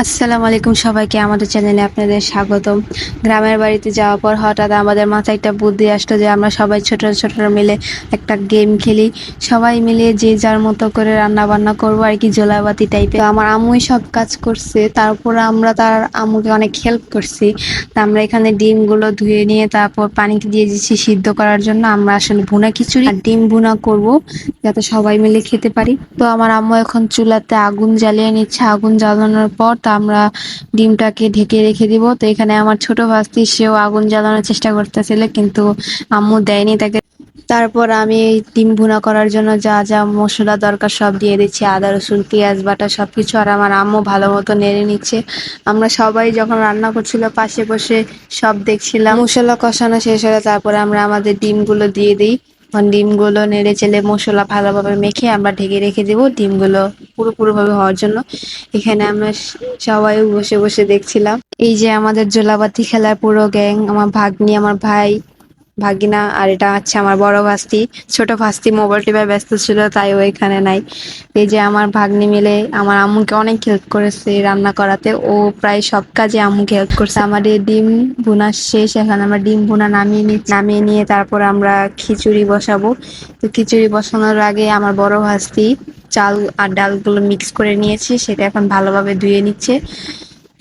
আসসালামু আলাইকুম সবাইকে আমাদের চ্যানেলে আপনাদের স্বাগতম। গ্রামের বাড়িতে যাওয়ার পর হঠাৎ আমাদের মাথায় একটা বুদ্ধি আসলো যে আমরা সবাই ছোট ছোট মিলে একটা গেম খেলি। সবাই মিলে যে যার মতো করে রান্না বান্না করবো আর কি, জোলাবাতি টাইপের। আমার আম্মুই সব কাজ করছে, তারপর আমরা তার আম্মুকে অনেক হেল্প করছি। তা আমরা এখানে ডিমগুলো ধুয়ে নিয়ে তারপর পানি দিয়ে দিচ্ছি সিদ্ধ করার জন্য। আমরা আসলে ভুনা খিচুড়ি আর ডিম ভুনা করব যাতে সবাই মিলে খেতে পারি। তো আমার আম্মু এখন চুলাতে আগুন জ্বালিয়ে নিচ্ছে। আগুন জ্বালানোর পর তা আমরা ডিমটাকে ঢেকে রেখে দিব। তো এখানে আমার ছোট ভাস্তি, সেও আগুন জ্বালানোর চেষ্টা করতেছিল কিন্তু আম্মু দেয়নি তাকে। তারপর আমি এই ডিম ভুনা করার জন্য যা যা মশলা দরকার সব দিয়ে দিচ্ছি, আদা রসুন পেঁয়াজ বাটা সবকিছু। আর আমার আম্মু ভালো মতো নেড়ে নিচ্ছে। আমরা সবাই যখন রান্না করছিল পাশে বসে সব দেখছিলাম। মশলা কষানো শেষ হলে তারপরে আমরা আমাদের ডিমগুলো দিয়ে দিই। ডিমগুলো নেড়ে চেড়ে মশলা ভালোভাবে মেখে আমরা ঢেকে রেখে দেবো ডিমগুলো পুরোপুরিভাবে হওয়ার জন্য। এখানে আমরা সবাই বসে বসে দেখছিলাম। এই যে আমাদের জোলাবাতি খেলার পুরো গ্যাং, আমার ভাগ্নি, আমার ভাই, ভাগিনা, আর এটা হচ্ছে আমার বড় ভাস্তি। ছোট ভাস্তি মোবাইল টিপায় ব্যস্ত ছিল তাই ও এখানে নাই। এই যে আমার ভাগ্নি মিলে আমার আম্মুকে অনেক হেল্প করেছে রান্না করাতে। ও প্রায় সব কাজে আম্মুকে হেল্প করছে। আমাদের ডিম ভুনা শেষ, এখন আমরা ডিম ভুনা নামিয়ে নিয়ে তারপর আমরা খিচুড়ি বসাবো। তো খিচুড়ি বসানোর আগে আমার বড় ভাস্তি চাল আর ডালগুলো মিক্স করে নিয়েছে, সেটা এখন ভালোভাবে ধুয়ে নিচ্ছে।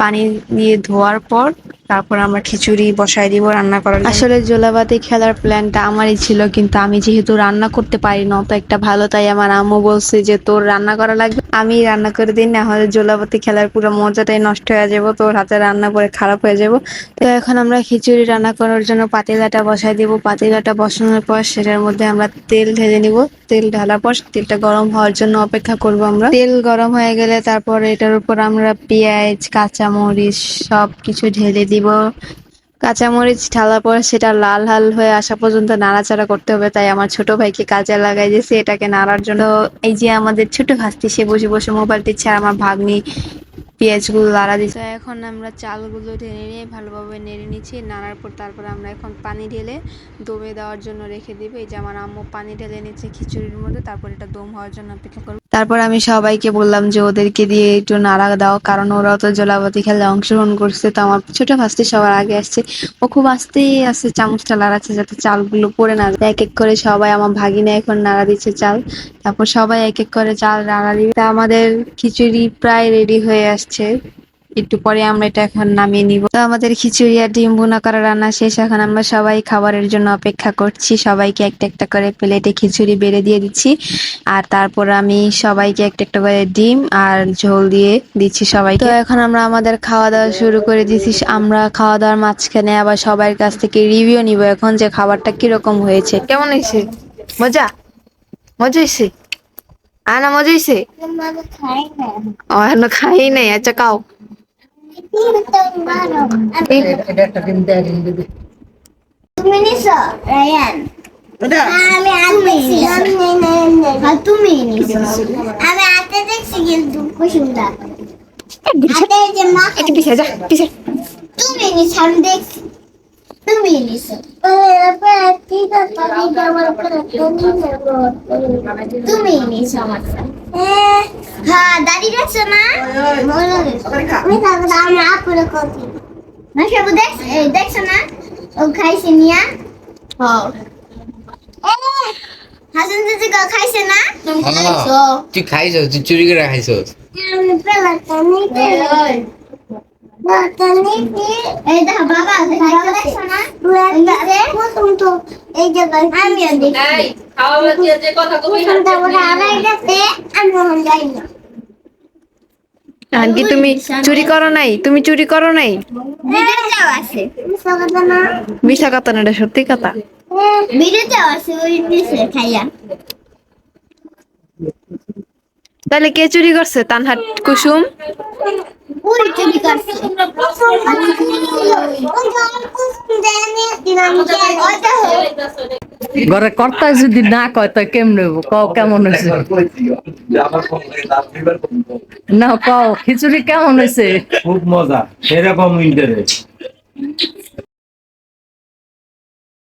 পানি দিয়ে ধোয়ার পর তারপর আমরা খিচুড়ি বসাই দিব রান্না করার জন্য। আসলে জোলাবাতি খেলার প্ল্যানটা আমারই ছিল, কিন্তু আমি যেহেতু রান্না করতে পারি না অত একটা ভালো, তাই আমার আম্মু বলছে যে তোর রান্না করা লাগবে, আমি রান্না করে দিই, না হলে জোলাবাতি খেলার পুরো মজাটাই নষ্ট হয়ে যাবো, তোর হাতে রান্না করে খারাপ হয়ে যাবো। তো এখন আমরা খিচুড়ি রান্না করার জন্য পাতিলাটা বসাই দিব। পাতিলাটা বসানোর পর সেটার মধ্যে আমরা তেল ঢেলে নিব। তেল ঢালার পর তেলটা গরম হওয়ার জন্য অপেক্ষা করব আমরা। তেল গরম হয়ে গেলে তারপর এটার উপর আমরা পেঁয়াজ, কাঁচামরিচ সবকিছু ঢেলে দিব। কাঁচামরিচ ঢালার পর সেটা লাল লাল হয়ে আসা পর্যন্ত নাড়াচাড়া করতে হবে, তাই আমার ছোট ভাইকে কাজে লাগাই দিয়েছি এটাকে নাড়ার জন্য। এই যে আমাদের ছোট ভাস্তি, সে বসে বসে মোবাইল টিপছে আর আমার ভাগ্নি পেঁয়াজগুলো লাড়া দিচ্ছে। এখন আমরা চালগুলো ঢেলে নিয়ে ভালোভাবে নেড়ে নিচ্ছি। নাড়ার পর তারপর আমরা এখন পানি ঢেলে দমে দেওয়ার জন্য রেখে দিব। এই যে আমার আম্মু পানি ঢেলে নিচ্ছে খিচুড়ির মধ্যে, তারপর এটা দম হওয়ার জন্য অপেক্ষা করবো। তারপর আমি সবাইকে বললাম যে ওদেরকে দিয়ে একটু নাড়া দাও, কারণ ওরাও তো জলাবতী খেলায় অংশগ্রহণ করছে। তো আমার ছোট ভাস্তি সবার আগে আসছে, ও খুব আস্তেই আসছে, চামচটা লাড়াচ্ছে যাতে চালগুলো পড়ে না যায়। এক এক করে সবাই, আমার ভাগিনা এখন নাড়া দিচ্ছে চাল, তারপর সবাই এক এক করে চাল নাড়া দিবে। তা আমাদের খিচুড়ি প্রায় রেডি হয়ে আসছে, একটু পরে আমরা এটা এখন নামিয়ে নিব। তো আমাদের খিচুড়ি আর ডিম ভুনা করা রান্না শেষ, এখন আমরা সবাই খাবারের জন্য অপেক্ষা করছি। সবাইকে একটা একটা করে প্লেটে খিচুড়ি বেড়ে দিয়ে দিচ্ছি, আর তারপর আমি সবাইকে একটা একটা করে ডিম আর ঝোল দিয়ে দিচ্ছি সবাইকে। তো এখন আমরা আমাদের খাওয়া দাওয়া শুরু করে দিচ্ছি। আমরা খাওয়া দাওয়ার মাঝখানে আবার সবার কাছ থেকে রিভিউ নিব এখন যে খাবারটা কিরকম হয়েছে। কেমন হয়েছে? মজা? মজা হয়েছে? আনা মজা হয়েছে? ও এখনো খাই নাই, আচ্ছা খাও। তুমি নিছো রায়ান? আমি হাতে তুমি নিছো, আমি হাতে দেখছি কিন্তু কুসুমটা হাতে যে মা পিছে যা পিছে। তুমি নিছো, আমি দেখছি তুমি নিছো। তুমি নিছো আমার, হ্যাঁ দাদি দেখছো না? আমি আপুরে কপি না সব দেখছো না? ও খাইছে নিয়া। হ্যাঁ হাসান চাচা গো খাইছে না? তুমি খাইছো? তুই খাইছ, তুই চুরি করে খাইছ। আমি পেলাটা নিতে এই দেখো বাবা দেখছো না? প্রথম তো এই জায়গায় আমি দেখি খাওয়া বাচ্চা যে কথা কই না ওরা আড়াই গেছে, আমি ওখানে যাই না। আন্টি তুমি চুরি করো নাই? তুমি চুরি করো নাই? ভিডিওতেও আছে মিশা কথা না, এটা সত্যি কথা। ভিডিওতেও আছে ওই নিচে খাইয়া। তাহলে কে চুরি করছে? তানহাট কুসুম ওই চুরি করছে। ঘরে কর্তা যদি না কয় তো কেমনে কও কেমন হয়েছে? না কও খিচুড়ি কেমন হয়েছে? খুব মজা, সেরকম ইন্টারেস্ট।